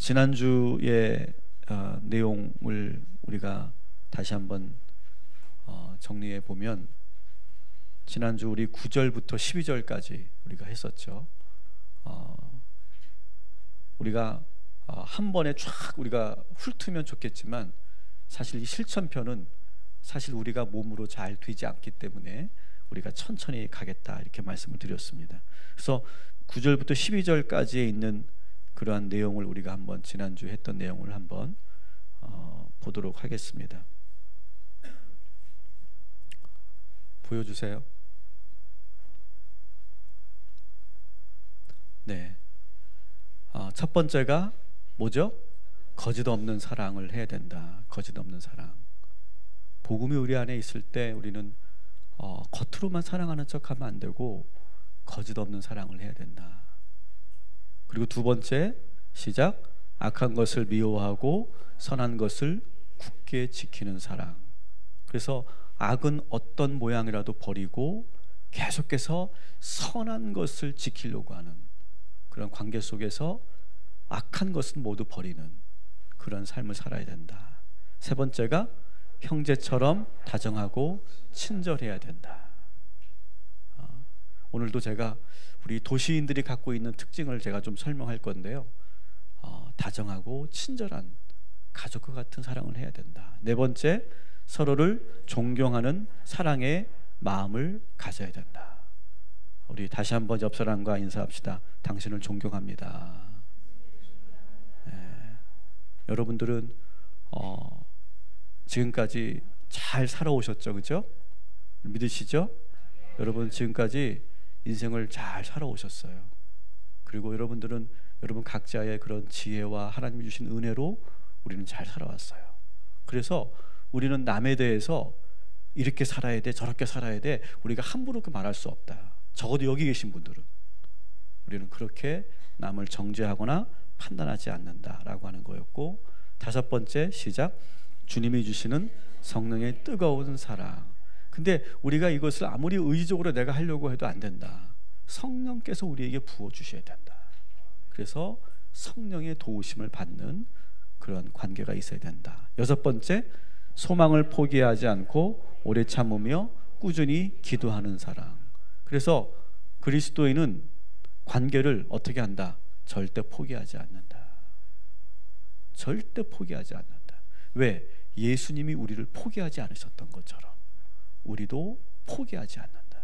지난주의 내용을 우리가 다시 한번 정리해 보면, 지난주 우리 9절부터 12절까지 우리가 했었죠. 우리가 한 번에 쫙 우리가 훑으면 좋겠지만, 사실 이 실천편은 사실 우리가 몸으로 잘 되지 않기 때문에 우리가 천천히 가겠다, 이렇게 말씀을 드렸습니다. 그래서 9절부터 12절까지에 있는 그러한 내용을 우리가 한번 지난주 했던 내용을 한번 보도록 하겠습니다. 보여주세요. 네. 첫 번째가 뭐죠? 거짓 없는 사랑을 해야 된다. 거짓 없는 사랑. 복음이 우리 안에 있을 때 우리는 겉으로만 사랑하는 척하면 안 되고 거짓 없는 사랑을 해야 된다. 그리고 두 번째, 시작. 악한 것을 미워하고 선한 것을 굳게 지키는 사랑. 그래서 악은 어떤 모양이라도 버리고 계속해서 선한 것을 지키려고 하는 그런 관계 속에서 악한 것은 모두 버리는 그런 삶을 살아야 된다. 세 번째가 형제처럼 다정하고 친절해야 된다. 오늘도 제가 우리 도시인들이 갖고 있는 특징을 제가 좀 설명할 건데요. 다정하고 친절한 가족과 같은 사랑을 해야 된다. 네 번째, 서로를 존경하는 사랑의 마음을 가져야 된다. 우리 다시 한번 옆 사람과 인사합시다. 당신을 존경합니다. 네. 여러분들은 지금까지 잘 살아오셨죠, 그죠? 믿으시죠? 여러분 지금까지 인생을 잘 살아오셨어요. 그리고 여러분들은 여러분 각자의 그런 지혜와 하나님이 주신 은혜로 우리는 잘 살아왔어요. 그래서 우리는 남에 대해서 이렇게 살아야 돼, 저렇게 살아야 돼, 우리가 함부로 그 말할 수 없다. 적어도 여기 계신 분들은 우리는 그렇게 남을 정죄하거나 판단하지 않는다라고 하는 거였고, 다섯 번째, 시작. 주님이 주시는 성령의 뜨거운 사랑. 근데 우리가 이것을 아무리 의지적으로 내가 하려고 해도 안 된다. 성령께서 우리에게 부어주셔야 된다. 그래서 성령의 도우심을 받는 그런 관계가 있어야 된다. 여섯 번째, 소망을 포기하지 않고 오래 참으며 꾸준히 기도하는 사랑. 그래서 그리스도인은 관계를 어떻게 한다? 절대 포기하지 않는다. 절대 포기하지 않는다. 왜? 예수님이 우리를 포기하지 않으셨던 것처럼 우리도 포기하지 않는다.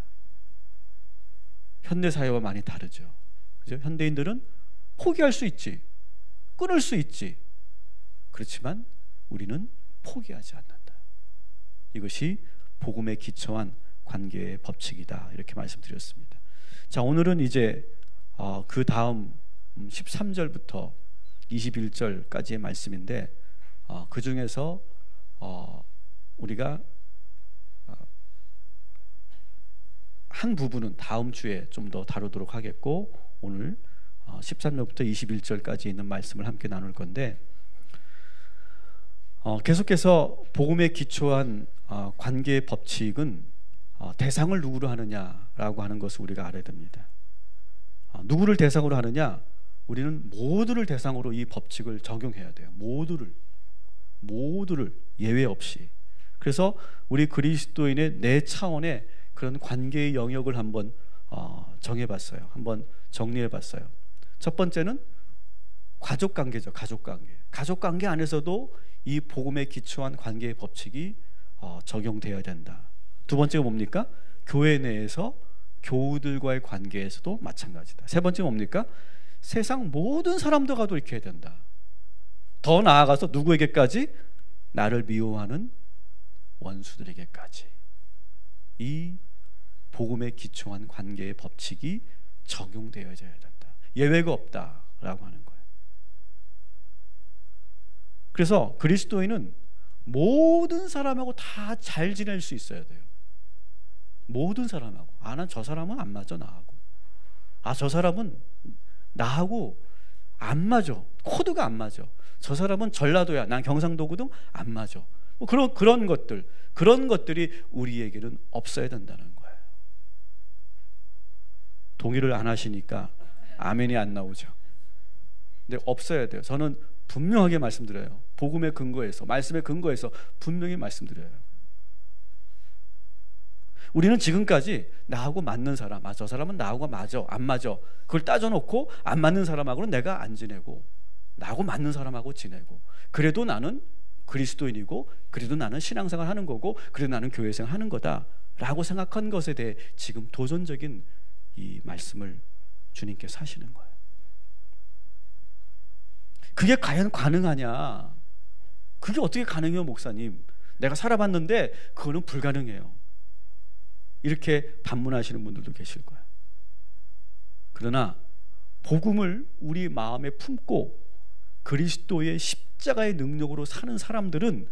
현대사회와 많이 다르죠. 그죠? 현대인들은 포기할 수 있지, 끊을 수 있지. 그렇지만 우리는 포기하지 않는다. 이것이 복음에 기초한 관계의 법칙이다. 이렇게 말씀드렸습니다. 자, 오늘은 이제 그 다음 13절부터 21절까지의 말씀인데, 그 중에서 우리가 한 부분은 다음 주에 좀 더 다루도록 하겠고, 오늘 13절부터 21절까지 있는 말씀을 함께 나눌 건데, 계속해서 복음에 기초한 관계의 법칙은 대상을 누구로 하느냐라고 하는 것을 우리가 알아야 됩니다. 누구를 대상으로 하느냐? 우리는 모두를 대상으로 이 법칙을 적용해야 돼요. 모두를 예외 없이. 그래서 우리 그리스도인의 네 차원의 그런 관계의 영역을 한번 정해봤어요. 한번 정리해봤어요. 첫 번째는 가족관계죠. 가족관계 안에서도 이 복음에 기초한 관계의 법칙이 적용되어야 된다. 두 번째가 뭡니까? 교회 내에서 교우들과의 관계에서도 마찬가지다. 세 번째가 뭡니까? 세상 모든 사람들과도 이렇게 해야 된다. 더 나아가서 누구에게까지? 나를 미워하는 원수들에게까지. 이 복음에 기초한 관계의 법칙이 적용되어야 된다. 예외가 없다라고 하는 거예요. 그래서 그리스도인은 모든 사람하고 다 잘 지낼 수 있어야 돼요. 모든 사람하고. 난 저 사람은 안 맞아, 나하고. 저 사람은 나하고 안 맞아. 코드가 안 맞아. 저 사람은 전라도야, 난 경상도거든, 안 맞아. 뭐 그런 것들이 우리에게는 없어야 된다는 거예요. 동의를 안 하시니까 아멘이 안 나오죠. 근데 없어야 돼요. 저는 분명하게 말씀드려요. 복음의 근거에서, 말씀의 근거에서 분명히 말씀드려요. 우리는 지금까지 나하고 맞는 사람, 저 사람은 나하고 맞아, 안 맞아, 그걸 따져놓고 안 맞는 사람하고는 내가 안 지내고, 나하고 맞는 사람하고 지내고, 그래도 나는 그리스도인이고, 그래도 나는 신앙생활 하는 거고, 그래도 나는 교회생활 하는 거다 라고 생각한 것에 대해 지금 도전적인 이 말씀을 주님께서 하시는 거예요. 그게 과연 가능하냐? 그게 어떻게 가능해요, 목사님? 내가 살아봤는데 그거는 불가능해요. 이렇게 반문하시는 분들도 계실 거예요. 그러나 복음을 우리 마음에 품고 그리스도의 십자가의 능력으로 사는 사람들은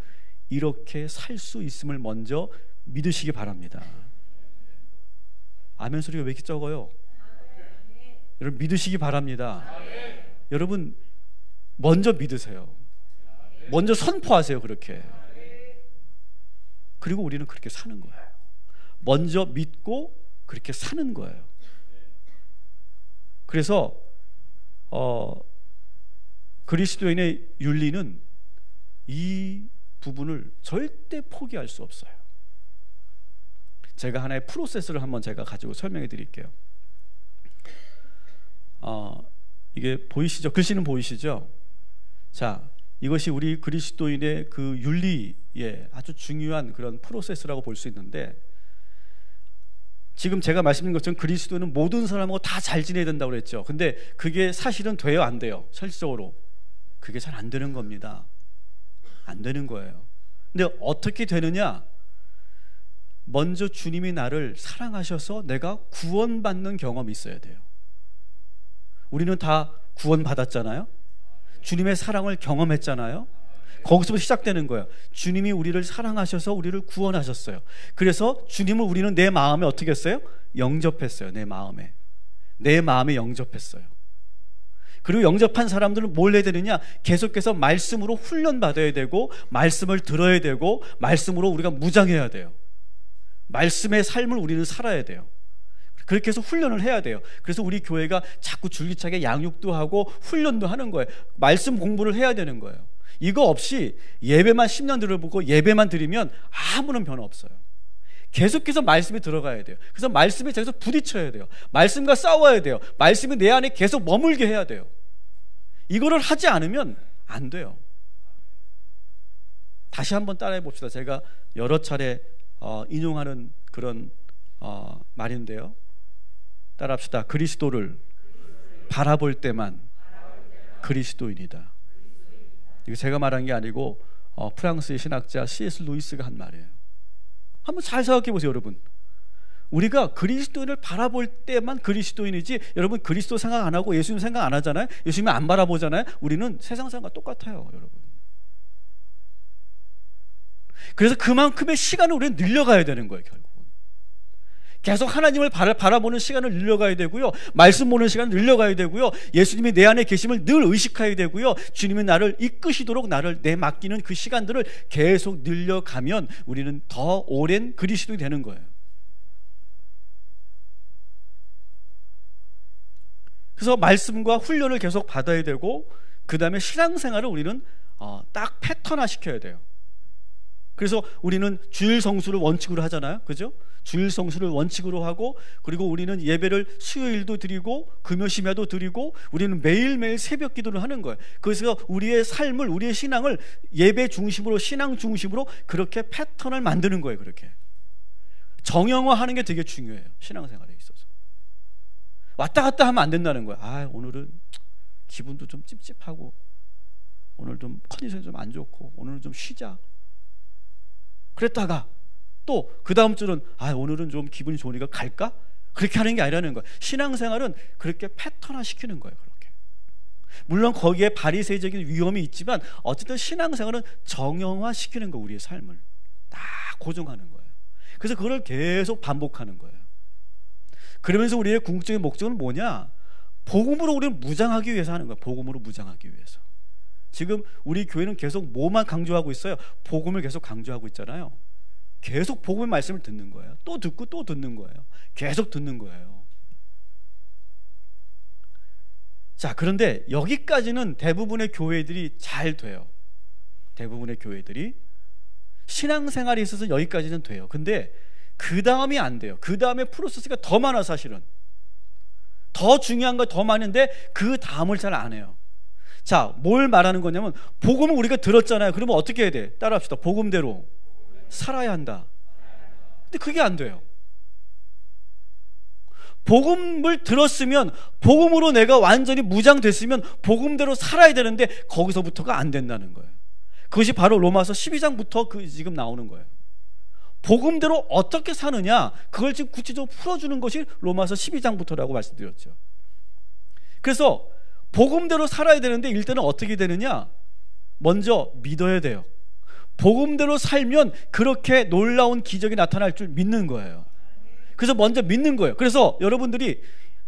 이렇게 살 수 있음을 먼저 믿으시기 바랍니다. 아멘 소리가 왜 이렇게 적어요? 여러분 믿으시기 바랍니다. 여러분 먼저 믿으세요. 먼저 선포하세요. 그렇게. 그리고 우리는 그렇게 사는 거예요. 먼저 믿고 그렇게 사는 거예요. 그래서 그리스도인의 윤리는 이 부분을 절대 포기할 수 없어요. 제가 하나의 프로세스를 한번 제가 가지고 설명해 드릴게요. 이게 보이시죠? 글씨는 보이시죠? 자, 이것이 우리 그리스도인의 그 윤리의 아주 중요한 그런 프로세스라고 볼 수 있는데, 지금 제가 말씀드린 것처럼 그리스도는 모든 사람하고 다 잘 지내야 된다고 그랬죠. 근데 그게 사실은 돼요, 안 돼요? 실질적으로 그게 잘 안 되는 겁니다. 안 되는 거예요. 근데 어떻게 되느냐? 먼저 주님이 나를 사랑하셔서 내가 구원받는 경험이 있어야 돼요. 우리는 다 구원받았잖아요. 주님의 사랑을 경험했잖아요. 거기서부터 시작되는 거예요. 주님이 우리를 사랑하셔서 우리를 구원하셨어요. 그래서 주님을 우리는 내 마음에 어떻게 했어요? 영접했어요. 내 마음에 영접했어요. 그리고 영접한 사람들은 뭘 해야 되느냐? 계속해서 말씀으로 훈련받아야 되고, 말씀을 들어야 되고, 말씀으로 우리가 무장해야 돼요. 말씀의 삶을 우리는 살아야 돼요. 그렇게 해서 훈련을 해야 돼요. 그래서 우리 교회가 자꾸 줄기차게 양육도 하고 훈련도 하는 거예요. 말씀 공부를 해야 되는 거예요. 이거 없이 예배만 10년 들어보고 예배만 드리면 아무런 변화 없어요. 계속해서 말씀이 들어가야 돼요. 그래서 말씀에 계속 부딪혀야 돼요. 말씀과 싸워야 돼요. 말씀이 내 안에 계속 머물게 해야 돼요. 이거를 하지 않으면 안 돼요. 다시 한번 따라해 봅시다. 제가 여러 차례 인용하는 그런 말인데요. 따라합시다. 그리스도를 바라볼 때만 그리스도인이다. 이거 제가 말한 게 아니고 프랑스의 신학자 C.S. 루이스가 한 말이에요. 한번 잘 생각해 보세요, 여러분. 우리가 그리스도인을 바라볼 때만 그리스도인이지, 여러분 그리스도 생각 안 하고 예수님 생각 안 하잖아요. 예수님 안 바라보잖아요. 우리는 세상 사람과 똑같아요, 여러분. 그래서 그만큼의 시간을 우리는 늘려가야 되는 거예요, 결국은. 계속 하나님을 바라보는 시간을 늘려가야 되고요, 말씀 보는 시간을 늘려가야 되고요, 예수님이 내 안에 계심을 늘 의식해야 되고요, 주님이 나를 이끄시도록 나를 내맡기는 그 시간들을 계속 늘려가면 우리는 더 오랜 그리스도인이 되는 거예요. 그래서 말씀과 훈련을 계속 받아야 되고, 그 다음에 신앙생활을 우리는 딱 패턴화 시켜야 돼요. 그래서 우리는 주일 성수를 원칙으로 하잖아요, 그죠? 주일 성수를 원칙으로 하고, 그리고 우리는 예배를 수요일도 드리고 금요심야도 드리고, 우리는 매일매일 새벽 기도를 하는 거예요. 그래서 우리의 삶을, 우리의 신앙을 예배 중심으로, 신앙 중심으로 그렇게 패턴을 만드는 거예요. 그렇게 정형화하는 게 되게 중요해요, 신앙생활에 있어서. 왔다 갔다 하면 안 된다는 거예요. 오늘은 기분도 좀 찝찝하고, 오늘 좀 컨디션이 좀 안 좋고, 오늘은 좀 쉬자. 그랬다가 또 그 다음 주는 오늘은 좀 기분이 좋으니까 갈까? 그렇게 하는 게 아니라는 거예요. 신앙생활은 그렇게 패턴화 시키는 거예요. 그렇게. 물론 거기에 바리새적인 위험이 있지만 어쨌든 신앙생활은 정형화 시키는 거예요. 우리의 삶을 딱 고정하는 거예요. 그래서 그걸 계속 반복하는 거예요. 그러면서 우리의 궁극적인 목적은 뭐냐? 복음으로 우리를 무장하기 위해서 하는 거예요. 복음으로 무장하기 위해서. 지금 우리 교회는 계속 뭐만 강조하고 있어요? 복음을 계속 강조하고 있잖아요. 계속 복음의 말씀을 듣는 거예요. 또 듣고 또 듣는 거예요. 계속 듣는 거예요. 자, 그런데 여기까지는 대부분의 교회들이 잘 돼요. 대부분의 교회들이 신앙생활에 있어서 여기까지는 돼요. 근데 그 다음이 안 돼요. 그 다음에 프로세스가 더 많아. 사실은 더 중요한 거 더 많은데 그 다음을 잘 안 해요. 자, 뭘 말하는 거냐면 복음을 우리가 들었잖아요. 그러면 어떻게 해야 돼? 따라합시다. 복음대로 살아야 한다. 근데 그게 안 돼요. 복음을 들었으면, 복음으로 내가 완전히 무장됐으면 복음대로 살아야 되는데 거기서부터가 안 된다는 거예요. 그것이 바로 로마서 12장부터 지금 나오는 거예요. 복음대로 어떻게 사느냐, 그걸 지금 구체적으로 풀어주는 것이 로마서 12장부터라고 말씀드렸죠. 그래서 복음대로 살아야 되는데 일단은 어떻게 되느냐, 먼저 믿어야 돼요. 복음대로 살면 그렇게 놀라운 기적이 나타날 줄 믿는 거예요. 그래서 먼저 믿는 거예요. 그래서 여러분들이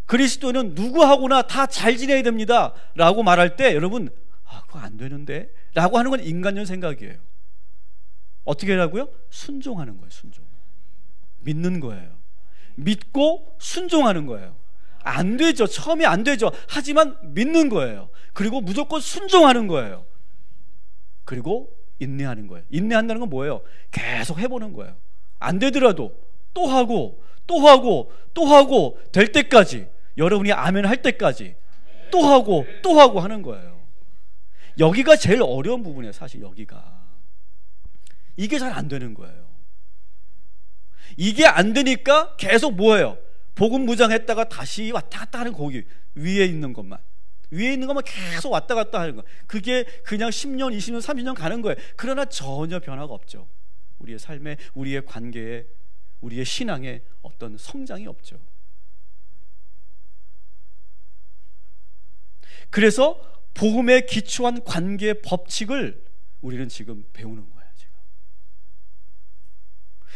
그리스도는 누구하고나 다 잘 지내야 됩니다 라고 말할 때 여러분, 그거 안 되는데 라고 하는 건 인간적 생각이에요. 어떻게 하라고요? 순종하는 거예요. 순종. 믿는 거예요. 믿고 순종하는 거예요. 안 되죠. 처음에 안 되죠. 하지만 믿는 거예요. 그리고 무조건 순종하는 거예요. 그리고 인내하는 거예요. 인내한다는 건 뭐예요? 계속 해보는 거예요. 안 되더라도 또 하고 또 하고 또 하고 될 때까지, 여러분이 아멘 할 때까지 또 하고 또 하고 하는 거예요. 여기가 제일 어려운 부분이에요. 사실 여기가. 이게 잘 안 되는 거예요. 이게 안 되니까 계속 뭐예요? 복음 무장했다가 다시 왔다 갔다 하는, 거기 위에 있는 것만 계속 왔다 갔다 하는 거. 그게 그냥 10년, 20년, 30년 가는 거예요. 그러나 전혀 변화가 없죠. 우리의 삶에, 우리의 관계에, 우리의 신앙에 어떤 성장이 없죠. 그래서 복음에 기초한 관계의 법칙을 우리는 지금 배우는 거예요.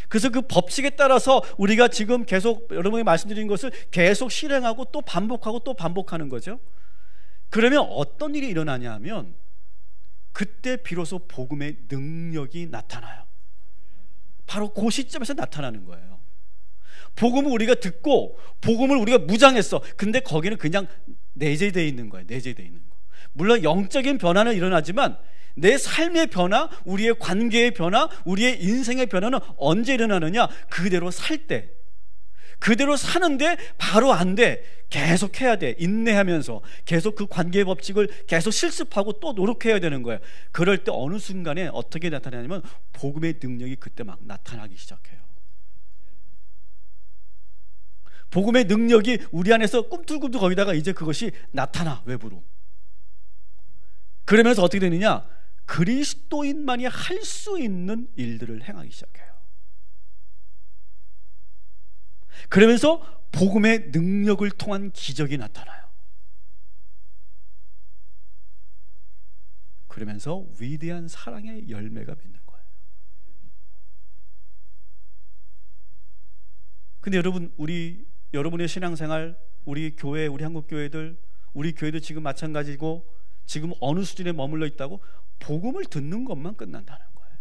그래서 그 법칙에 따라서 우리가 지금 계속 여러분이 말씀드린 것을 계속 실행하고 또 반복하고 또 반복하는 거죠. 그러면 어떤 일이 일어나냐 하면 그때 비로소 복음의 능력이 나타나요. 바로 그 시점에서 나타나는 거예요. 복음을 우리가 듣고 복음을 우리가 무장했어. 근데 거기는 그냥 내재되어 있는 거예요. 내재되어 있는 거. 물론 영적인 변화는 일어나지만 내 삶의 변화, 우리의 관계의 변화, 우리의 인생의 변화는 언제 일어나느냐? 그대로 살 때. 그대로 사는데 바로 안 돼. 계속 해야 돼. 인내하면서 계속 그 관계의 법칙을 계속 실습하고 또 노력해야 되는 거예요. 그럴 때 어느 순간에 어떻게 나타나냐면 복음의 능력이 그때 막 나타나기 시작해요. 복음의 능력이 우리 안에서 꿈틀꿈틀 거기다가 이제 그것이 나타나, 외부로. 그러면서 어떻게 되느냐? 그리스도인만이 할 수 있는 일들을 행하기 시작해요. 그러면서 복음의 능력을 통한 기적이 나타나요. 그러면서 위대한 사랑의 열매가 맺는 거예요. 근데 여러분, 여러분의 신앙생활, 우리 교회, 우리 한국교회들, 우리 교회도 지금 마찬가지고 지금 어느 수준에 머물러 있다고? 복음을 듣는 것만 끝난다는 거예요.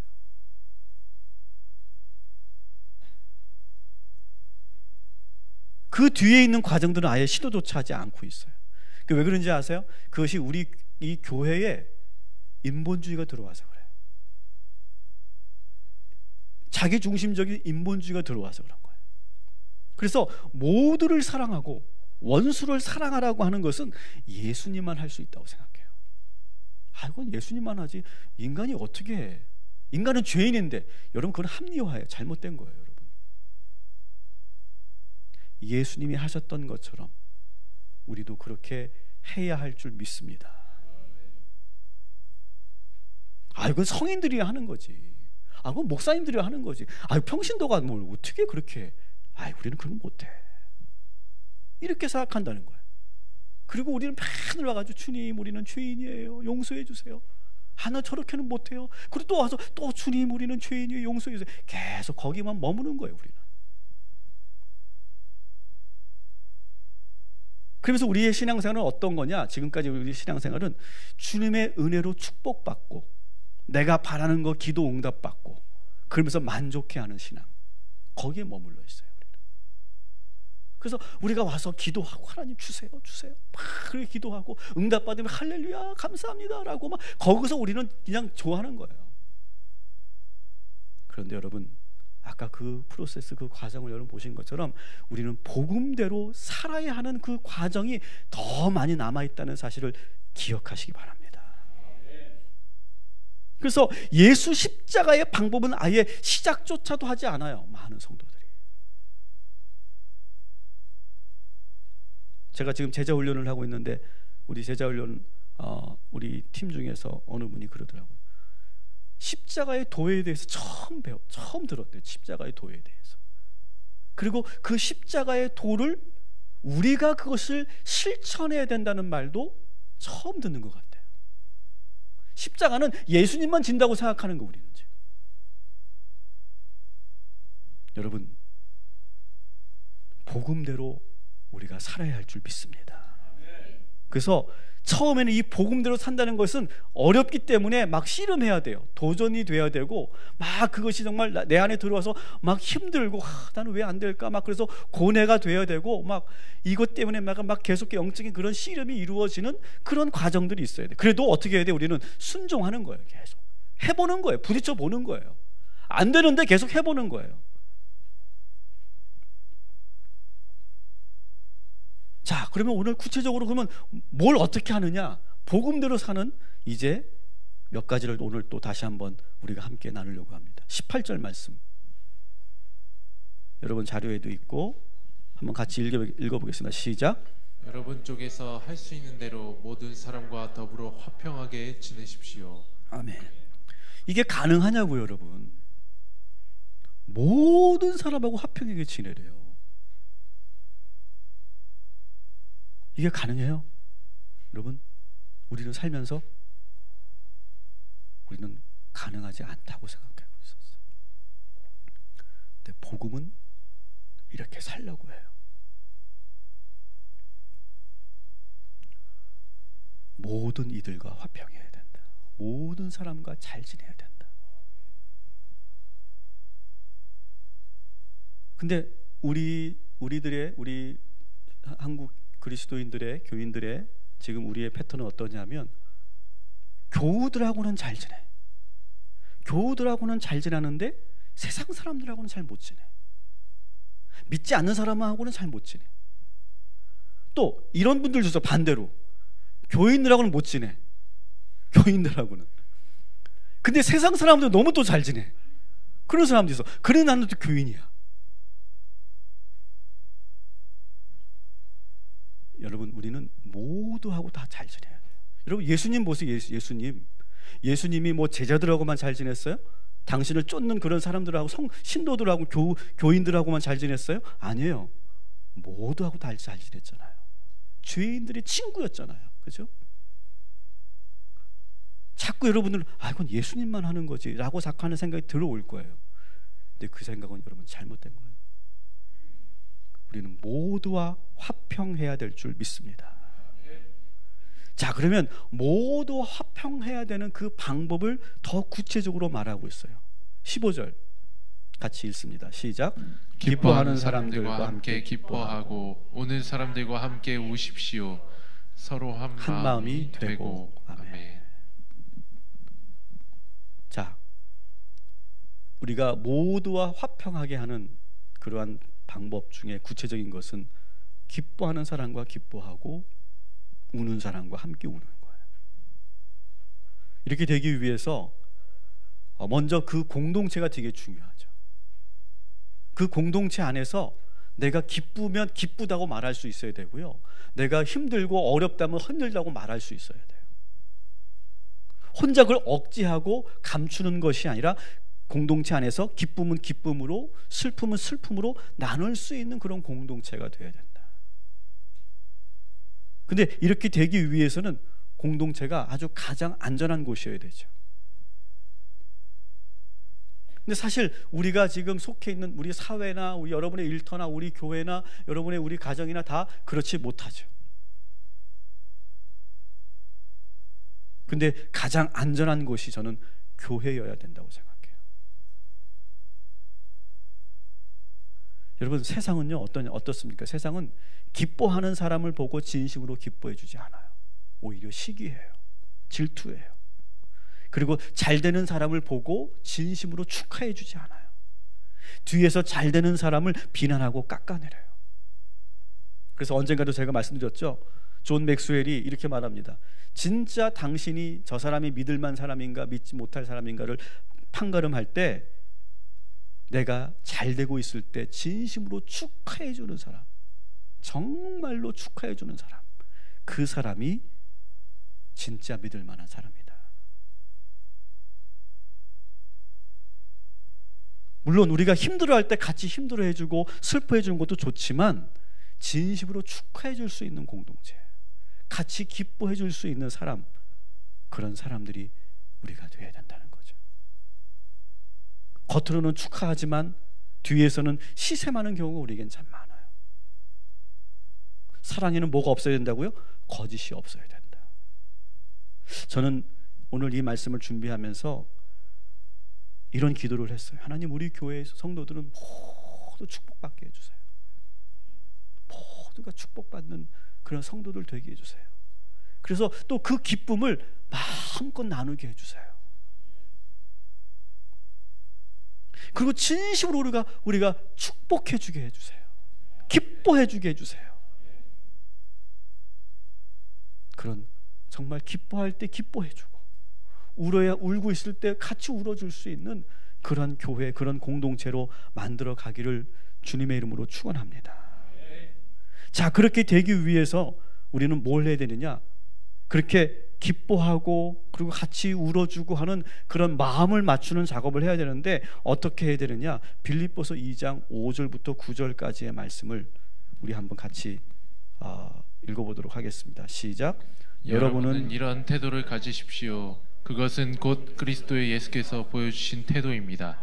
그 뒤에 있는 과정들은 아예 시도조차 하지 않고 있어요. 왜 그런지 아세요? 그것이 우리 이 교회에 인본주의가 들어와서 그래요. 자기중심적인 인본주의가 들어와서 그런 거예요. 그래서 모두를 사랑하고 원수를 사랑하라고 하는 것은 예수님만 할 수 있다고 생각해요. 이건 예수님만 하지 인간이 어떻게 해? 인간은 죄인인데. 여러분, 그건 합리화예요. 잘못된 거예요. 여러분, 예수님이 하셨던 것처럼 우리도 그렇게 해야 할 줄 믿습니다. 이건 성인들이 하는 거지. 그건 목사님들이 하는 거지. 평신도가 뭘 어떻게 그렇게 해? 우리는 그런 거 못해. 이렇게 생각한다는 거예요. 그리고 우리는 맨날 와가지고 주님, 우리는 죄인이에요. 용서해 주세요. 나 저렇게는 못해요. 그리고 또 와서 또 주님, 우리는 죄인이에요. 용서해 주세요. 계속 거기만 머무는 거예요. 우리는. 그러면서 우리의 신앙생활은 어떤 거냐? 지금까지 우리 신앙생활은 주님의 은혜로 축복받고 내가 바라는 거 기도 응답받고 그러면서 만족해하는 신앙, 거기에 머물러 있어요. 우리는. 그래서 우리가 와서 기도하고 하나님 주세요 주세요 막 그렇게 기도하고 응답받으면 할렐루야 감사합니다라고 막 거기서 우리는 그냥 좋아하는 거예요. 그런데 여러분 아까 그 프로세스 그 과정을 여러분 보신 것처럼 우리는 복음대로 살아야 하는 그 과정이 더 많이 남아있다는 사실을 기억하시기 바랍니다. 그래서 예수 십자가의 방법은 아예 시작조차도 하지 않아요. 많은 성도들이. 제가 지금 제자훈련을 하고 있는데 우리 제자훈련 우리 팀 중에서 어느 분이 그러더라고요. 십자가의 도에 대해서 처음 들었대요. 십자가의 도에 대해서. 그리고 그 십자가의 도를 우리가 그것을 실천해야 된다는 말도 처음 듣는 것 같아요. 십자가는 예수님만 진다고 생각하는 거 우리는 지금. 여러분 복음대로 우리가 살아야 할 줄 믿습니다. 그래서 처음에는 이 복음대로 산다는 것은 어렵기 때문에 막 씨름해야 돼요. 도전이 돼야 되고 막 그것이 정말 내 안에 들어와서 막 힘들고 나는 왜 안 될까 막 그래서 고뇌가 돼야 되고 막 이것 때문에 막 계속 영적인 그런 씨름이 이루어지는 그런 과정들이 있어야 돼. 그래도 어떻게 해야 돼? 우리는 순종하는 거예요. 계속 해보는 거예요. 부딪혀 보는 거예요. 안 되는데 계속 해보는 거예요. 자, 그러면 오늘 구체적으로 그러면 뭘 어떻게 하느냐? 복음대로 사는 이제 몇 가지를 오늘 또 다시 한번 우리가 함께 나누려고 합니다. 18절 말씀. 여러분 자료에도 있고 한번 같이 읽어보겠습니다. 시작. 여러분 쪽에서 할 수 있는 대로 모든 사람과 더불어 화평하게 지내십시오. 아멘. 이게 가능하냐고요, 여러분? 모든 사람하고 화평하게 지내래요. 이게 가능해요? 여러분, 우리는 살면서 우리는 가능하지 않다고 생각하고 있었어요. 근데 복음은 이렇게 살려고 해요. 모든 이들과 화평해야 된다. 모든 사람과 잘 지내야 된다. 근데 우리 한국 그리스도인들의 교인들의 지금 우리의 패턴은 어떠냐면 교우들하고는 잘 지내. 교우들하고는 잘 지내는데 세상 사람들하고는 잘 못 지내. 믿지 않는 사람하고는 잘 못 지내. 또 이런 분들도 있어. 반대로 교인들하고는 못 지내. 교인들하고는. 근데 세상 사람들 너무 또 잘 지내. 그런 사람도 있어. 그래 나는 또 교인이야. 여러분 우리는 모두하고 다 잘 지내야 돼요. 여러분 예수님 보세요. 예수님이 뭐 제자들하고만 잘 지냈어요? 당신을 쫓는 그런 사람들하고 신도들하고 교인들하고만 잘 지냈어요? 아니에요. 모두하고 다 잘 지냈잖아요. 죄인들의 친구였잖아요. 그죠? 자꾸 여러분들 이건 예수님만 하는 거지 라고 생각하는 생각이 들어올 거예요. 근데 그 생각은 여러분 잘못된 거예요. 우리는 모두와 화평해야 될 줄 믿습니다. 자, 그러면 모두와 화평해야 되는 그 방법을 더 구체적으로 말하고 있어요. 15절 같이 읽습니다. 시작. 기뻐하는 사람들과 함께 기뻐하고 우는 사람들과 함께 우십시오. 서로 한 마음이 되고. 아멘. 자, 우리가 모두와 화평하게 하는 그러한 방법 중에 구체적인 것은 기뻐하는 사람과 기뻐하고 우는 사람과 함께 우는 거예요. 이렇게 되기 위해서 먼저 그 공동체가 되게 중요하죠. 그 공동체 안에서 내가 기쁘면 기쁘다고 말할 수 있어야 되고요. 내가 힘들고 어렵다면 힘들다고 말할 수 있어야 돼요. 혼자 그걸 억지하고 감추는 것이 아니라 공동체 안에서 기쁨은 기쁨으로 슬픔은 슬픔으로 나눌 수 있는 그런 공동체가 되어야 된다. 근데 이렇게 되기 위해서는 공동체가 아주 가장 안전한 곳이어야 되죠. 근데 사실 우리가 지금 속해 있는 우리 사회나 우리 여러분의 일터나 우리 교회나 여러분의 우리 가정이나 다 그렇지 못하죠. 근데 가장 안전한 곳이 저는 교회여야 된다고 생각해요. 여러분, 세상은요 어떻습니까? 세상은 기뻐하는 사람을 보고 진심으로 기뻐해 주지 않아요. 오히려 시기해요. 질투해요. 그리고 잘 되는 사람을 보고 진심으로 축하해 주지 않아요. 뒤에서 잘 되는 사람을 비난하고 깎아내려요. 그래서 언젠가도 제가 말씀드렸죠. 존 맥스웰이 이렇게 말합니다. 진짜 당신이 저 사람이 믿을 만한 사람인가 믿지 못할 사람인가를 판가름할 때, 내가 잘 되고 있을 때 진심으로 축하해 주는 사람, 정말로 축하해 주는 사람, 그 사람이 진짜 믿을 만한 사람이다. 물론 우리가 힘들어할 때 같이 힘들어해 주고 슬퍼해 주는 것도 좋지만, 진심으로 축하해 줄 수 있는 공동체, 같이 기뻐해 줄 수 있는 사람, 그런 사람들이 우리가 되어야 된다는 거죠. 겉으로는 축하하지만 뒤에서는 시샘하는 경우가 우리에겐 참 많아요. 사랑에는 뭐가 없어야 된다고요? 거짓이 없어야 된다. 저는 오늘 이 말씀을 준비하면서 이런 기도를 했어요. 하나님, 우리 교회 성도들은 모두 축복받게 해주세요. 모두가 축복받는 그런 성도들 되게 해주세요. 그래서 또 그 기쁨을 마음껏 나누게 해주세요. 그리고 진심으로 우리가 축복해주게 해주세요. 기뻐해주게 해주세요. 그런 정말 기뻐할 때 기뻐해주고, 울고 있을 때 같이 울어줄 수 있는 그런 교회, 그런 공동체로 만들어 가기를 주님의 이름으로 축원합니다. 자, 그렇게 되기 위해서 우리는 뭘 해야 되느냐? 그렇게 기뻐하고 그리고 같이 울어주고 하는 그런 마음을 맞추는 작업을 해야 되는데, 어떻게 해야 되느냐? 빌립보서 2장 5절부터 9절까지의 말씀을 우리 한번 같이 읽어보도록 하겠습니다. 시작. 여러분은 이런 태도를 가지십시오. 그것은 곧 그리스도 예수께서 보여주신 태도입니다.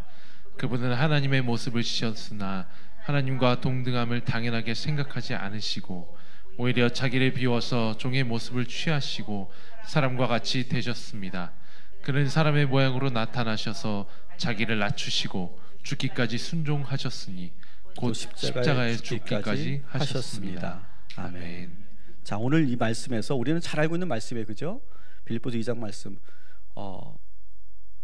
그분은 하나님의 모습을 지셨으나 하나님과 동등함을 당연하게 생각하지 않으시고, 오히려 자기를 비워서 종의 모습을 취하시고 사람과 같이 되셨습니다. 그는 사람의 모양으로 나타나셔서 자기를 낮추시고 죽기까지 순종하셨으니 곧 십자가에 죽기까지 하셨습니다. 아멘. 자, 오늘 이 말씀에서 우리는 잘 알고 있는 말씀이에요, 그죠? 빌립보서 2장 말씀.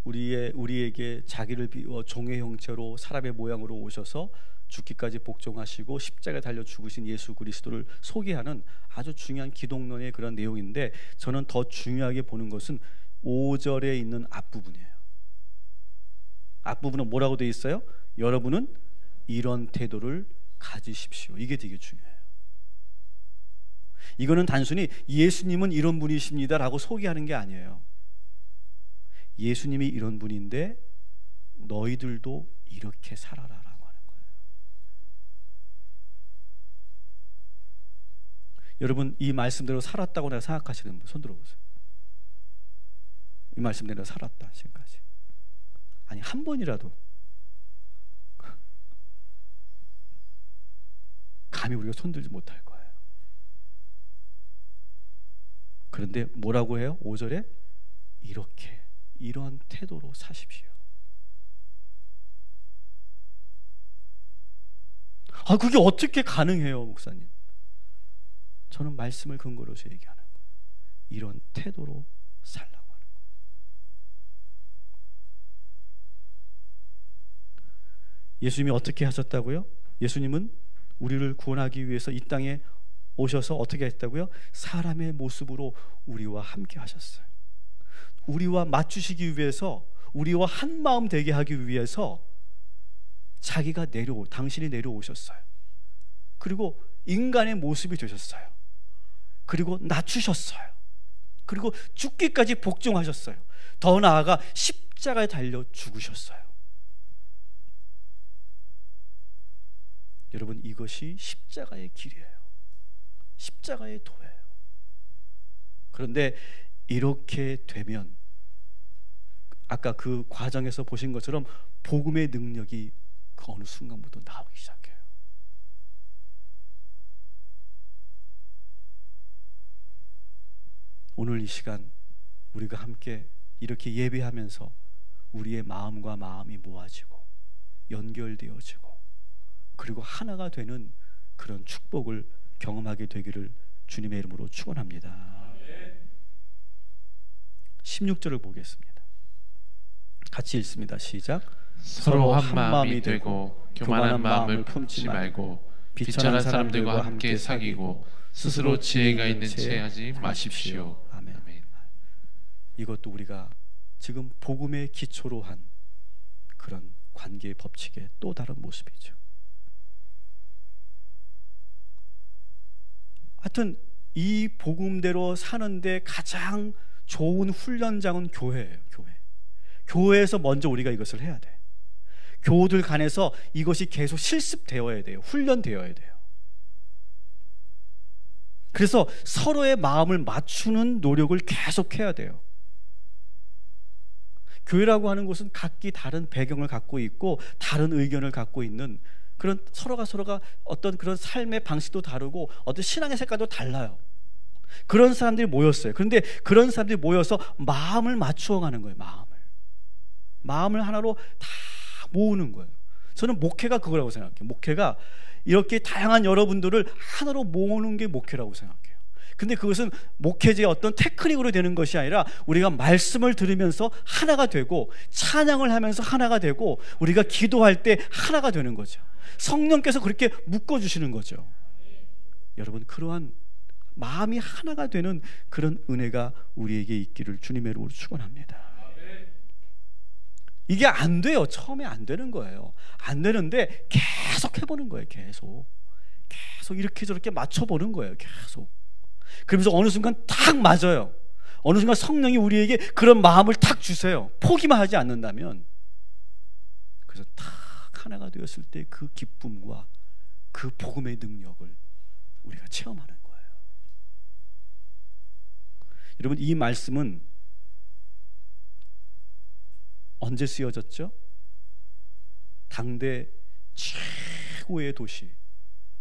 우리에게 자기를 비워 종의 형체로 사람의 모양으로 오셔서 죽기까지 복종하시고 십자가에 달려 죽으신 예수 그리스도를 소개하는 아주 중요한 기독론의 그런 내용인데, 저는 더 중요하게 보는 것은 5절에 있는 앞부분이에요. 앞부분은 뭐라고 되어 있어요? 여러분은 이런 태도를 가지십시오. 이게 되게 중요해요. 이거는 단순히 예수님은 이런 분이십니다 라고 소개하는 게 아니에요. 예수님이 이런 분인데 너희들도 이렇게 살아라 라고 하는 거예요. 여러분, 이 말씀대로 살았다고 내가 생각하시는 분 손 들어보세요. 이 말씀대로 살았다 지금까지. 아니, 한 번이라도 감히 우리가 손들지 못할 거예요. 그런데 뭐라고 해요? 5절에 이렇게, 이런 태도로 사십시오. 그게 어떻게 가능해요, 목사님? 저는 말씀을 근거로 해서 얘기하는 거예요. 이런 태도로 살라고 하는 거예요. 예수님이 어떻게 하셨다고요? 예수님은 우리를 구원하기 위해서 이 땅에 오셔서 어떻게 했다고요? 사람의 모습으로 우리와 함께 하셨어요. 우리와 맞추시기 위해서, 우리와 한 마음 되게 하기 위해서 자기가 당신이 내려오셨어요. 그리고 인간의 모습이 되셨어요. 그리고 낮추셨어요. 그리고 죽기까지 복종하셨어요. 더 나아가 십자가에 달려 죽으셨어요. 여러분, 이것이 십자가의 길이에요. 십자가의 도예요. 그런데 이렇게 되면 아까 그 과정에서 보신 것처럼 복음의 능력이 그 어느 순간부터 나오기 시작해요. 오늘 이 시간 우리가 함께 이렇게 예배하면서 우리의 마음과 마음이 모아지고 연결되어지고 그리고 하나가 되는 그런 축복을 경험하게 되기를 주님의 이름으로 축원합니다. 16절을 보겠습니다. 같이 읽습니다. 시작. 서로 한 마음이 되고 교만한 마음을 품지 말고 비천한 사람들과 함께 사귀고 스스로 지혜가 있는 채 하지 마십시오. 아멘. 이것도 우리가 지금 복음의 기초로 한 그런 관계의 법칙의 또 다른 모습이죠. 하여튼 이 복음대로 사는데 가장 좋은 훈련장은 교회예요. 교회에서 먼저 우리가 이것을 해야 돼. 교우들 간에서 이것이 계속 실습되어야 돼요. 훈련되어야 돼요. 그래서 서로의 마음을 맞추는 노력을 계속해야 돼요. 교회라고 하는 곳은 각기 다른 배경을 갖고 있고 다른 의견을 갖고 있는 그런 서로가 어떤 그런 삶의 방식도 다르고 어떤 신앙의 색깔도 달라요. 그런 사람들이 모였어요. 그런데 그런 사람들이 모여서 마음을 맞추어 가는 거예요. 마음을 하나로 다 모으는 거예요. 저는 목회가 그거라고 생각해요. 목회가 이렇게 다양한 여러분들을 하나로 모으는 게 목회라고 생각해요. 근데 그것은 목회제의 어떤 테크닉으로 되는 것이 아니라 우리가 말씀을 들으면서 하나가 되고 찬양을 하면서 하나가 되고 우리가 기도할 때 하나가 되는 거죠. 성령께서 그렇게 묶어주시는 거죠. 여러분, 그러한 마음이 하나가 되는 그런 은혜가 우리에게 있기를 주님의 이름으로 축원합니다. 이게 안 돼요. 처음에 안 되는 거예요. 안 되는데 계속 해보는 거예요. 계속 이렇게 저렇게 맞춰보는 거예요. 계속. 그러면서 어느 순간 딱 맞아요. 어느 순간 성령이 우리에게 그런 마음을 탁 주세요. 포기만 하지 않는다면. 그래서 탁 하나가 되었을 때 그 기쁨과 그 복음의 능력을 우리가 체험하는 거예요. 여러분, 이 말씀은 언제 쓰여졌죠? 당대 최고의 도시,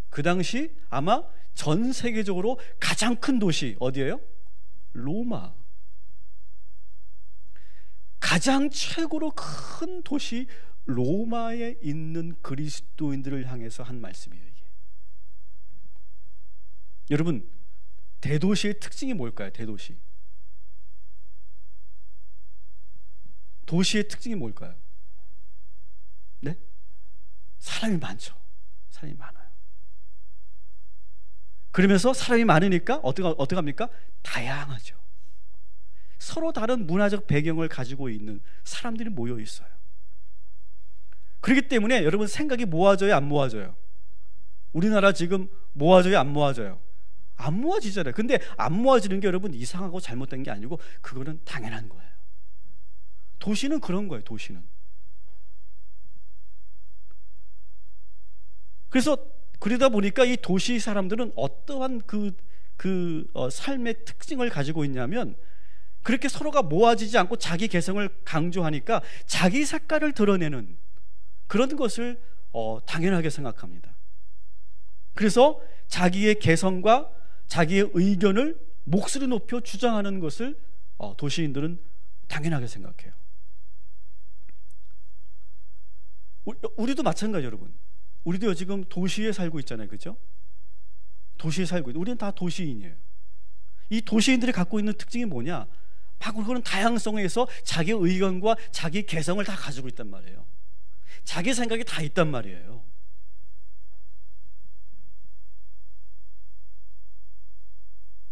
그 당시 아마 전 세계적으로 가장 큰 도시 어디예요? 로마. 가장 최고로 큰 도시 로마에 있는 그리스도인들을 향해서 한 말씀이에요. 이게. 여러분, 대도시의 특징이 뭘까요? 대도시. 도시의 특징이 뭘까요? 네? 사람이 많죠. 사람이 많아요. 그러면서 사람이 많으니까 어떻게 합니까? 다양하죠. 서로 다른 문화적 배경을 가지고 있는 사람들이 모여 있어요. 그렇기 때문에 여러분, 생각이 모아져요, 안 모아져요? 우리나라 지금 모아져요, 안 모아져요? 안 모아지잖아요. 근데 안 모아지는 게 여러분 이상하고 잘못된 게 아니고 그거는 당연한 거예요. 도시는 그런 거예요. 도시는. 그래서 그러다 보니까 이 도시 사람들은 어떠한 삶의 특징을 가지고 있냐면, 그렇게 서로가 모아지지 않고 자기 개성을 강조하니까 자기 색깔을 드러내는 그런 것을 당연하게 생각합니다. 그래서 자기의 개성과 자기의 의견을 목소리 높여 주장하는 것을 도시인들은 당연하게 생각해요. 우리도 마찬가지예요. 여러분, 우리도 지금 도시에 살고 있잖아요. 그죠? 도시에 살고 있는, 우리는 다 도시인이에요. 이 도시인들이 갖고 있는 특징이 뭐냐? 바로 그런 다양성에서 자기의 의견과 자기 개성을 다 가지고 있단 말이에요. 자기 생각이 다 있단 말이에요.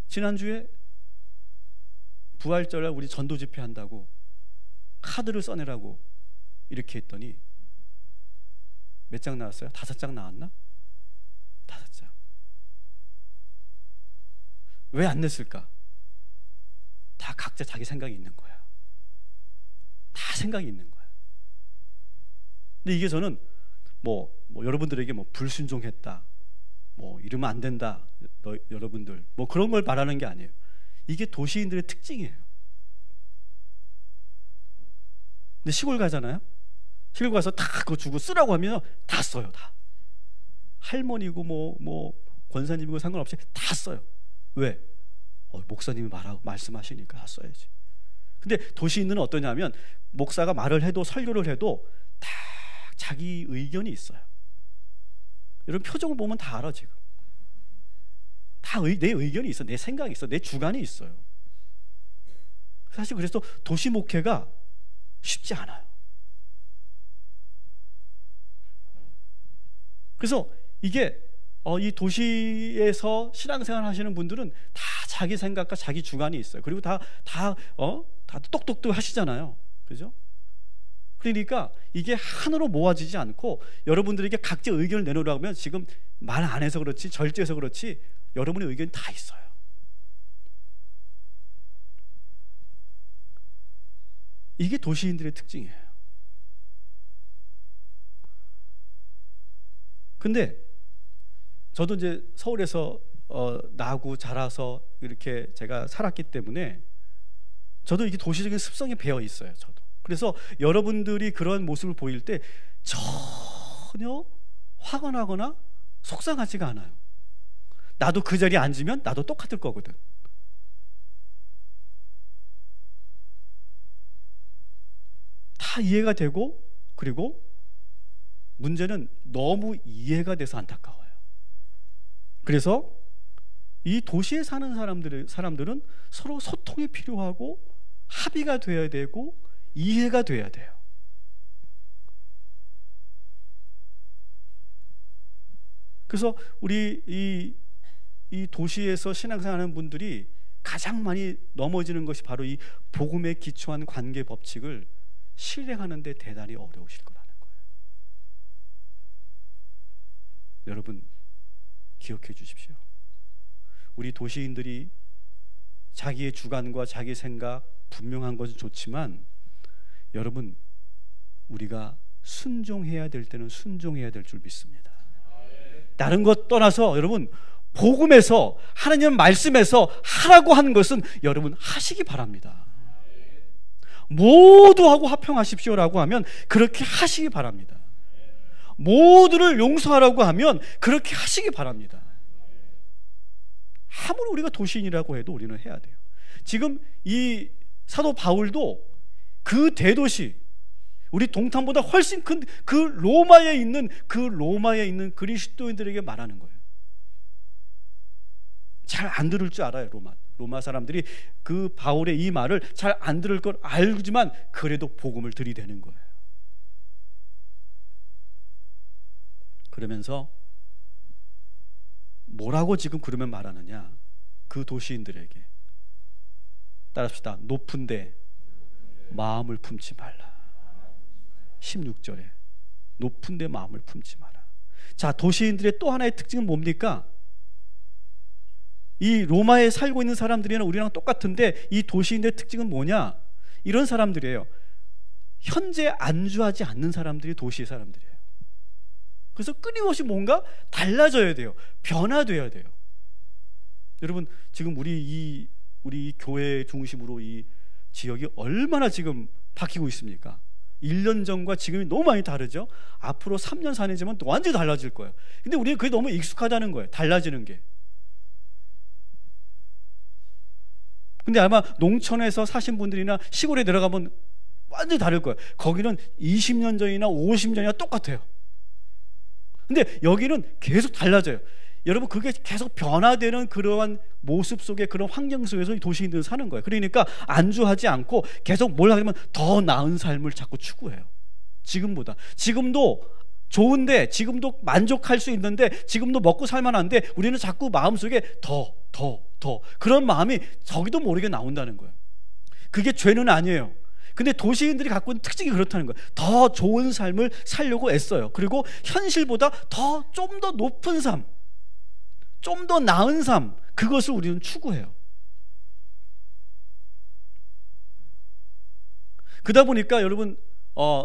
지난주에 부활절날 우리 전도 집회 한다고 카드를 써내라고 이렇게 했더니 몇 장 나왔어요? 5장 나왔나? 5장. 왜 안 냈을까? 다 각자 자기 생각이 있는 거야. 다 생각이 있는 거야. 근데 이게 저는 뭐 여러분들에게 불순종했다, 이러면 안 된다, 여러분들 그런 걸 말하는 게 아니에요. 이게 도시인들의 특징이에요. 근데 시골 가잖아요. 시골 가서 다 그거 주고 쓰라고 하면 다 써요. 다. 할머니고 권사님이고 상관없이 다 써요. 왜? 목사님이 말씀하시니까 다 써야지. 근데 도시인들은 어떠냐면, 목사가 말을 해도 설교를 해도 다 자기 의견이 있어요. 자기 생각이 다 있단 말이에요. 자기 생각이 다 있단 말이에요. 근데 도시인들은 어떠냐면, 목사가 말을 해도 설교를 해도 다 자기 의견이 있어요. 자기 생각이 다 있단 말이에요. 근데 도시인들은 어떠냐면, 목사가 말을 해도 설교를 해도 다 자기 의견이 있어요. 여러분 표정을 보면 다 알아. 지금 다 내 의견이 있어, 내 생각이 있어, 내 주관이 있어요. 사실 그래서 도시 목회가 쉽지 않아요. 그래서 이게 이 도시에서 신앙생활 하시는 분들은 다 자기 생각과 자기 주관이 있어요. 그리고 다 똑똑똑 하시잖아요. 그죠? 그러니까 이게 하나로 모아지지 않고 여러분들에게 각자 의견을 내놓으라고 하면 지금 말 안 해서 그렇지, 절제해서 그렇지 여러분의 의견이 다 있어요. 이게 도시인들의 특징이에요. 근데 저도 이제 서울에서 나고 자라서 이렇게 제가 살았기 때문에 저도 이게 도시적인 습성이 배어 있어요. 저도. 그래서 여러분들이 그런 모습을 보일 때 전혀 화가 나거나 속상하지가 않아요. 나도 그 자리에 앉으면 나도 똑같을 거거든. 다 이해가 되고, 그리고 문제는 너무 이해가 돼서 안타까워요. 그래서 이 도시에 사는 사람들은 서로 소통이 필요하고 합의가 돼야 되고 이해가 돼야 돼요. 그래서 우리 이 도시에서 신앙생활하는 분들이 가장 많이 넘어지는 것이 바로 이 복음에 기초한 관계 법칙을 실행하는 데 대단히 어려우실 거라는 거예요. 여러분 기억해 주십시오. 우리 도시인들이 자기의 주관과 자기 생각 분명한 것은 좋지만 여러분 우리가 순종해야 될 때는 순종해야 될 줄 믿습니다. 다른 것 떠나서 여러분 복음에서 하나님 말씀에서 하라고 한 것은 여러분 하시기 바랍니다. 모두 하고 화평하십시오라고 하면 그렇게 하시기 바랍니다. 모두를 용서하라고 하면 그렇게 하시기 바랍니다. 아무리 우리가 도시인이라고 해도 우리는 해야 돼요. 지금 이 사도 바울도 그 대도시, 우리 동탄보다 훨씬 큰 그 로마에 있는 그리스도인들에게 말하는 거예요. 잘 안 들을 줄 알아요. 로마 사람들이 그 바울의 이 말을 잘 안 들을 걸 알지만 그래도 복음을 들이대는 거예요. 그러면서 뭐라고 지금 그러면 말하느냐, 그 도시인들에게 따라합시다. 높은데 마음을 품지 말라. 16절에 높은데 마음을 품지 마라. 자, 도시인들의 또 하나의 특징은 뭡니까? 이 로마에 살고 있는 사람들이랑 우리랑 똑같은데 이 도시인들의 특징은 뭐냐? 이런 사람들이에요. 현재 안주하지 않는 사람들이 도시의 사람들이에요. 그래서 끊임없이 뭔가 달라져야 돼요. 변화돼야 돼요. 여러분 지금 우리 교회 중심으로 이 지역이 얼마나 지금 바뀌고 있습니까? 1년 전과 지금이 너무 많이 다르죠? 앞으로 3년 4년 지나면 완전히 달라질 거예요. 근데 우리는 그게 너무 익숙하다는 거예요. 달라지는 게. 근데 아마 농촌에서 사신 분들이나 시골에 내려가면 완전히 다를 거예요. 거기는 20년 전이나 50년 전이나 똑같아요. 근데 여기는 계속 달라져요. 여러분 그게 계속 변화되는 그러한 모습 속에, 그런 환경 속에서 도시인들은 사는 거예요. 그러니까 안주하지 않고 계속 뭘 하려면 더 나은 삶을 자꾸 추구해요. 지금보다. 지금도 좋은데, 지금도 만족할 수 있는데, 지금도 먹고 살만한데 우리는 자꾸 마음속에 더 그런 마음이 저기도 모르게 나온다는 거예요. 그게 죄는 아니에요. 근데 도시인들이 갖고 있는 특징이 그렇다는 거예요. 더 좋은 삶을 살려고 애써요. 그리고 현실보다 좀 더 높은 삶, 좀 더 나은 삶, 그것을 우리는 추구해요. 그러다 보니까 여러분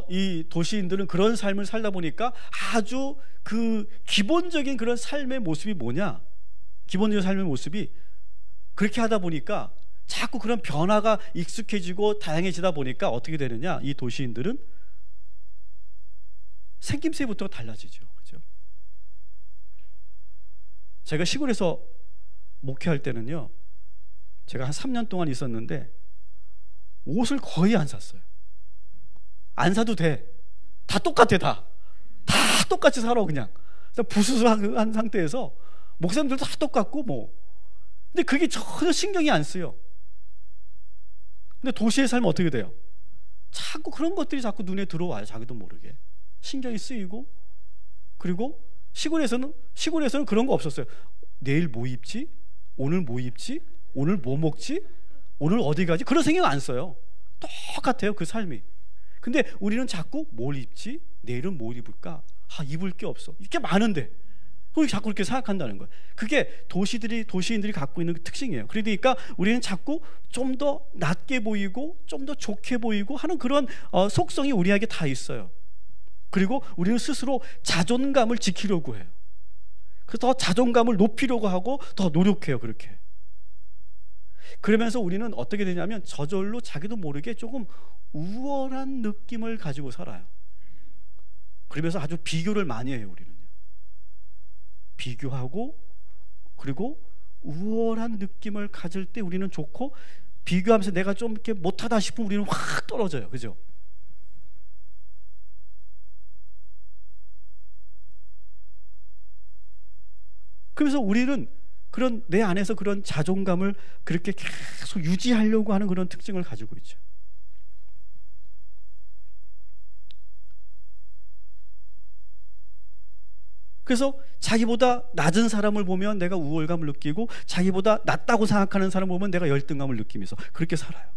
이 도시인들은 그런 삶을 살다 보니까 아주 그 기본적인 그런 삶의 모습이 뭐냐? 기본적인 삶의 모습이 그렇게 하다 보니까 자꾸 그런 변화가 익숙해지고 다양해지다 보니까 어떻게 되느냐? 이 도시인들은 생김새부터 달라지죠. 그렇죠? 제가 시골에서 목회할 때는요, 제가 한 3년 동안 있었는데 옷을 거의 안 샀어요. 안 사도 돼. 다 똑같아. 다 똑같이 살아. 그냥 부수수한 상태에서 목사님들도 다 똑같고 뭐. 근데 그게 전혀 신경이 안 쓰여. 근데 도시의 삶은 어떻게 돼요? 자꾸 그런 것들이 자꾸 눈에 들어와요. 자기도 모르게 신경이 쓰이고. 그리고 시골에서는 그런 거 없었어요. 내일 뭐 입지? 오늘 뭐 입지? 오늘 뭐 먹지? 오늘 어디 가지? 그런 생각 안 써요. 똑같아요, 그 삶이. 근데 우리는 자꾸 뭘 입지? 내일은 뭘 입을까? 입을 게 없어. 이렇게 많은데 우리 자꾸 그렇게 생각한다는 거예요. 그게 도시인들이 갖고 있는 특징이에요. 그러니까 우리는 자꾸 좀 더 낮게 보이고 좀 더 좋게 보이고 하는 그런 속성이 우리에게 다 있어요. 그리고 우리는 스스로 자존감을 지키려고 해요. 그래서 더 자존감을 높이려고 하고 더 노력해요. 그렇게. 그러면서 우리는 어떻게 되냐면 저절로 자기도 모르게 조금 우월한 느낌을 가지고 살아요. 그러면서 아주 비교를 많이 해요. 우리는요. 비교하고 그리고 우월한 느낌을 가질 때 우리는 좋고, 비교하면서 내가 좀 이렇게 못하다 싶으면 우리는 확 떨어져요. 그죠? 그래서 우리는 그런 내 안에서 그런 자존감을 그렇게 계속 유지하려고 하는 그런 특징을 가지고 있죠. 그래서 자기보다 낮은 사람을 보면 내가 우월감을 느끼고, 자기보다 낮다고 생각하는 사람을 보면 내가 열등감을 느끼면서 그렇게 살아요.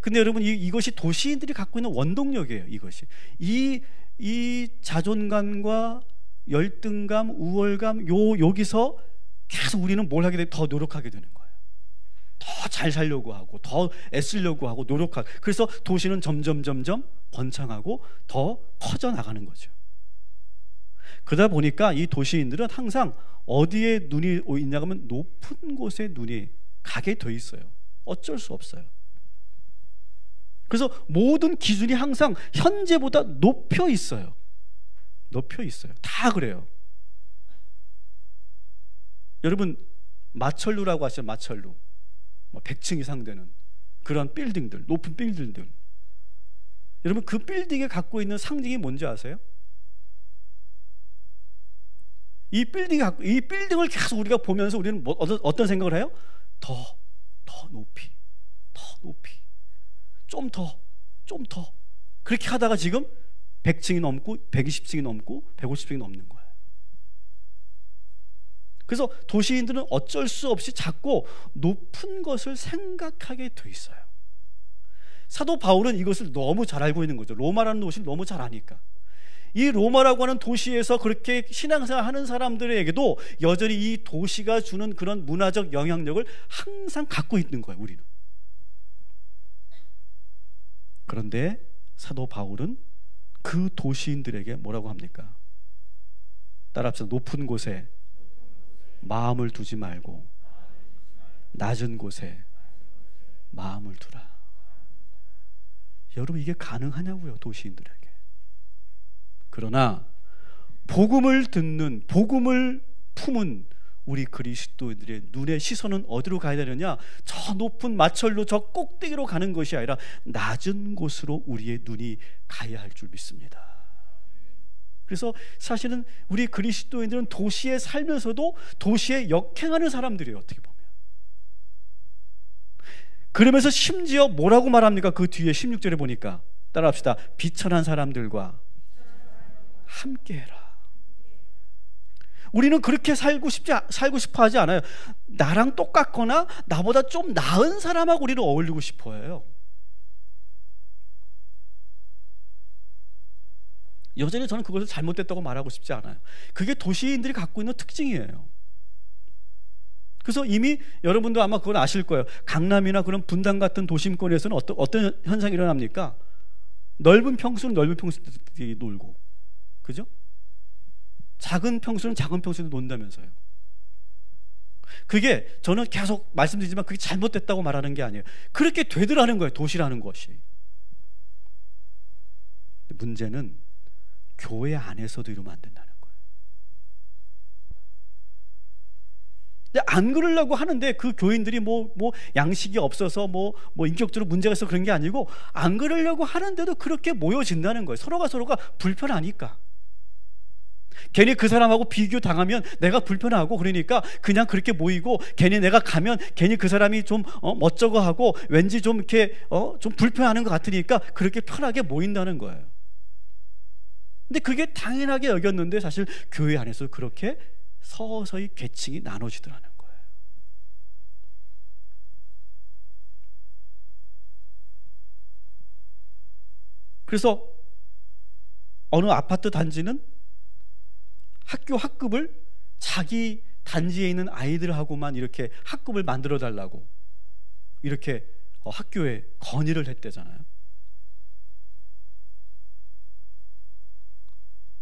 근데 여러분, 이것이 도시인들이 갖고 있는 원동력이에요. 이것이 이 자존감과 열등감, 우월감, 여기서 계속 우리는 뭘 하게 되면 더 노력하게 되는 거예요. 더 잘 살려고 하고 더 애쓰려고 하고 노력하고. 그래서 도시는 점점 번창하고 더 커져 나가는 거죠. 그러다 보니까 이 도시인들은 항상 어디에 눈이 있냐 하면 높은 곳에 눈이 가게 돼 있어요. 어쩔 수 없어요. 그래서 모든 기준이 항상 현재보다 높여 있어요. 다 그래요. 여러분, 마철루라고 아시죠? 마철루. 100층 이상 되는 그런 빌딩들, 높은 빌딩들. 여러분, 그 빌딩에 갖고 있는 상징이 뭔지 아세요? 이 빌딩을 계속 우리가 보면서 우리는 어떤 생각을 해요? 더 높이, 좀 더. 그렇게 하다가 지금 100층이 넘고 120층이 넘고 150층이 넘는 거예요. 그래서 도시인들은 어쩔 수 없이 자꾸 높은 것을 생각하게 돼 있어요. 사도 바울은 이것을 너무 잘 알고 있는 거죠. 로마라는 도시를 너무 잘 아니까. 이 로마라고 하는 도시에서 그렇게 신앙생활 하는 사람들에게도 여전히 이 도시가 주는 그런 문화적 영향력을 항상 갖고 있는 거예요. 우리는. 그런데 사도 바울은 그 도시인들에게 뭐라고 합니까? 따라합시다. 높은 곳에 마음을 두지 말고 낮은 곳에 마음을 두라. 여러분, 이게 가능하냐고요, 도시인들에게. 그러나 복음을 듣는, 복음을 품은 우리 그리스도인들의 눈의 시선은 어디로 가야 되느냐? 저 높은 마철로 저 꼭대기로 가는 것이 아니라 낮은 곳으로 우리의 눈이 가야 할 줄 믿습니다. 그래서 사실은 우리 그리스도인들은 도시에 살면서도 도시에 역행하는 사람들이에요, 어떻게 보면. 그러면서 심지어 뭐라고 말합니까? 그 뒤에 16절에 보니까, 따라합시다. 비천한 사람들과 함께해라. 우리는 그렇게 살고 싶어 하지 않아요. 나랑 똑같거나 나보다 좀 나은 사람하고 우리는 어울리고 싶어 해요. 여전히 저는 그것을 잘못됐다고 말하고 싶지 않아요. 그게 도시인들이 갖고 있는 특징이에요. 그래서 이미 여러분도 아마 그걸 아실 거예요. 강남이나 그런 분당 같은 도심권에서는 어떤 현상이 일어납니까? 넓은 평수는 넓은 평수들이 놀고, 그죠? 작은 평수는 작은 평수도 논다면서요. 그게 저는 계속 말씀드리지만 그게 잘못됐다고 말하는 게 아니에요. 그렇게 되더라는 거예요, 도시라는 것이. 문제는 교회 안에서도 이러면 안 된다는 거예요. 근데 안 그러려고 하는데 그 교인들이 뭐 양식이 없어서 뭐 인격적으로 문제가 있어서 그런 게 아니고, 안 그러려고 하는데도 그렇게 모여진다는 거예요. 서로가 불편하니까. 괜히 그 사람하고 비교 당하면 내가 불편하고, 그러니까 그냥 그렇게 모이고, 괜히 내가 가면 괜히 그 사람이 좀 멋쩍어 하고 왠지 좀 이렇게 좀 불편하는 것 같으니까 그렇게 편하게 모인다는 거예요. 근데 그게 당연하게 여겼는데 사실 교회 안에서 그렇게 서서히 계층이 나눠지더라는 거예요. 그래서 어느 아파트 단지는 학교 학급을 자기 단지에 있는 아이들하고만 이렇게 학급을 만들어 달라고 이렇게 학교에 건의를 했대잖아요.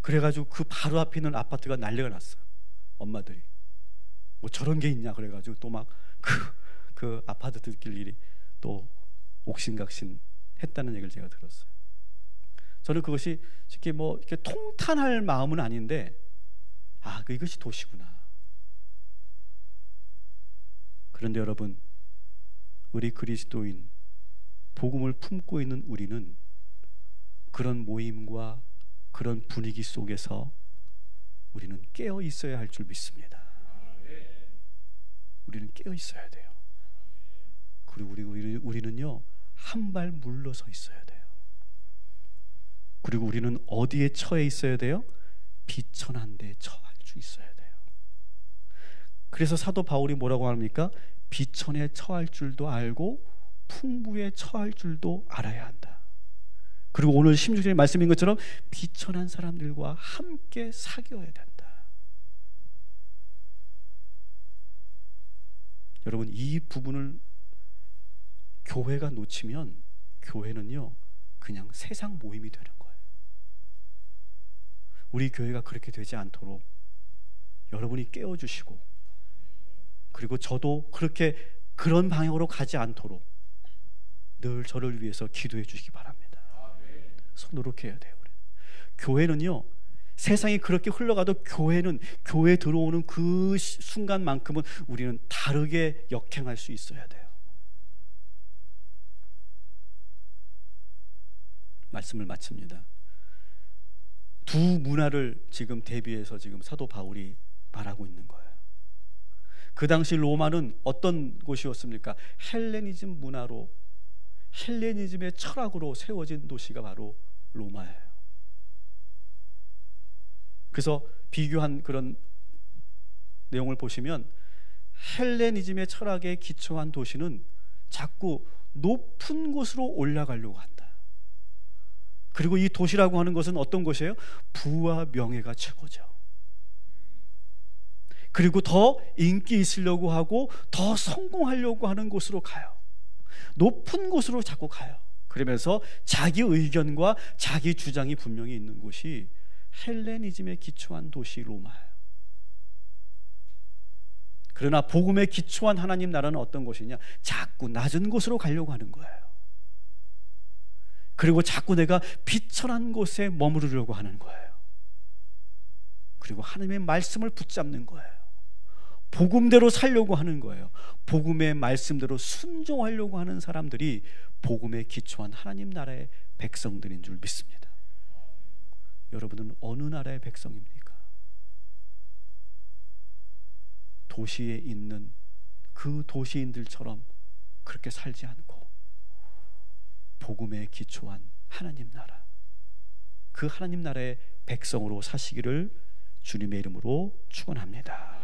그래가지고 그 바로 앞에 있는 아파트가 난리가 났어요. 엄마들이 뭐 저런 게 있냐 그래가지고 또 막 그 아파트들끼리 또 옥신각신 했다는 얘기를 제가 들었어요. 저는 그것이 이렇게 뭐 이렇게 통탄할 마음은 아닌데, 이것이 도시구나. 그런데 여러분, 우리 그리스도인, 복음을 품고 있는 우리는 그런 모임과 그런 분위기 속에서 우리는 깨어 있어야 할 줄 믿습니다. 우리는 깨어 있어야 돼요. 그리고 우리는요, 한 발 물러서 있어야 돼요. 그리고 우리는 어디에 처해 있어야 돼요? 비천한 데 처할 수 있어야 돼요. 그래서 사도 바울이 뭐라고 합니까? 비천에 처할 줄도 알고 풍부에 처할 줄도 알아야 한다. 그리고 오늘 16절의 말씀인 것처럼 비천한 사람들과 함께 사귀어야 된다. 여러분, 이 부분을 교회가 놓치면 교회는요, 그냥 세상 모임이 되는 거예요. 우리 교회가 그렇게 되지 않도록 여러분이 깨워주시고, 그리고 저도 그런 방향으로 가지 않도록 늘 저를 위해서 기도해 주시기 바랍니다. 노력해야 돼요. 우리는. 교회는요, 세상이 그렇게 흘러가도 교회에 들어오는 그 순간만큼은 우리는 다르게 역행할 수 있어야 돼요. 말씀을 마칩니다. 두 문화를 지금 대비해서 지금 사도 바울이 말하고 있는 거예요. 그 당시 로마는 어떤 곳이었습니까? 헬레니즘 문화로, 헬레니즘의 철학으로 세워진 도시가 바로 로마예요. 그래서 비교한 그런 내용을 보시면 헬레니즘의 철학에 기초한 도시는 자꾸 높은 곳으로 올라가려고 한다. 그리고 이 도시라고 하는 것은 어떤 것이에요? 부와 명예가 최고죠. 그리고 더 인기 있으려고 하고 더 성공하려고 하는 곳으로 가요. 높은 곳으로 자꾸 가요. 그러면서 자기 의견과 자기 주장이 분명히 있는 곳이 헬레니즘에 기초한 도시 로마예요. 그러나 복음에 기초한 하나님 나라는 어떤 곳이냐? 자꾸 낮은 곳으로 가려고 하는 거예요. 그리고 자꾸 내가 비천한 곳에 머무르려고 하는 거예요. 그리고 하나님의 말씀을 붙잡는 거예요. 복음대로 살려고 하는 거예요. 복음의 말씀대로 순종하려고 하는 사람들이 복음에 기초한 하나님 나라의 백성들인 줄 믿습니다. 여러분은 어느 나라의 백성입니까? 도시에 있는 그 도시인들처럼 그렇게 살지 않고 복음에 기초한 하나님 나라, 그 하나님 나라의 백성으로 사시기를 주님의 이름으로 축원합니다.